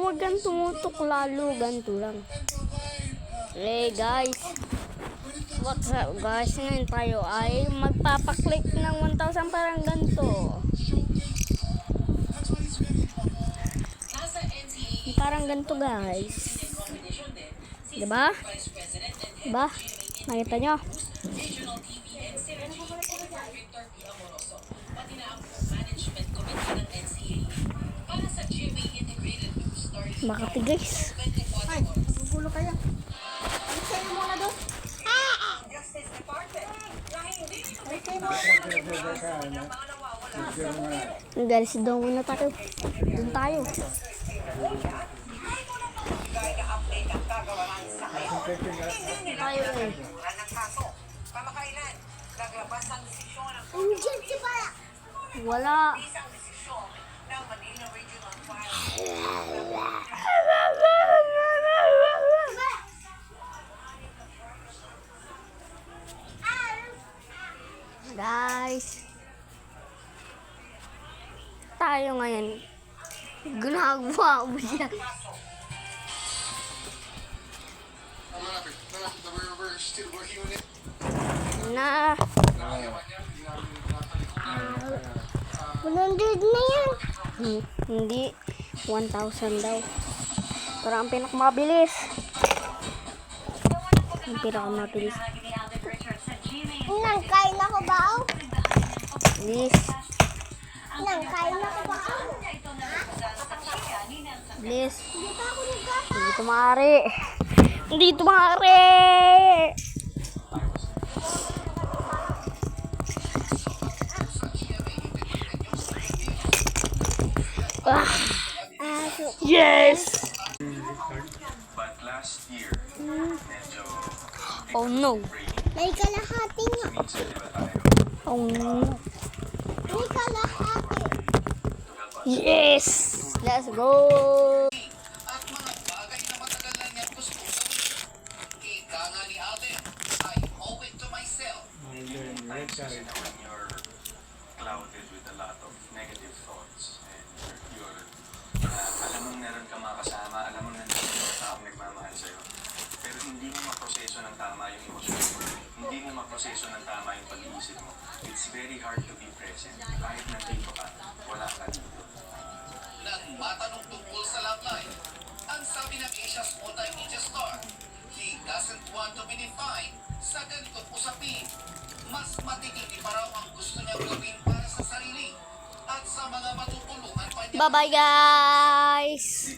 huwag kang tumutok lalo, ganito lang. Okay guys, what's up guys, ngayon tayo ay magpapaklik ng 1,000 parang ganito. Parang ganito guys. Diba? Diba? Nakita nyo? Makati guys. Ay, gugulo kayo. Alisay mo muna doon. Guys, doon muna tayo. Doon tayo. Tayo eh. Wala. Guys, tayo ngayon ginagawa mo siya. Na 100 na yan. Hindi 1,000 daw. Pero ang pinakamabilis. Ang pinakamabilis. Nangkain ako ba? Please. Nangkain ako ba? Please. Hindi pa ako nagkata. Hindi ito maaari. Hindi ito maaari. Ah. Yes. But last year, medyo Oh no. May kalahati nga. minsan diba tayo? Oh no. May kalahati. Yes. Let's go. At mga bagay na matagal na niyang gusto gawin. Ika nga ni Alden, I owe it to myself. Times kasi na when you're clouded with a lot of negative thoughts and you're alam mo meron ka mga kasama, alam mo meron ka mga taong nagmamahal sa'yo, pero hindi mo maproseso ng tama yung emosyon mo, hindi mo maproseso ng tama yung pag-iisip mo. It's very hard to be present. Kahit nandito ka, wala ka dito. Nang matanong tungkol sa love life, ang sabi ng Asia's multimedia star, he doesn't want to be defined sa ganitong usapin. Mas matitindi pa raw ang gusto niyang gawin para sa sarili at sa mga matutulungan pa niya. Bye bye guys.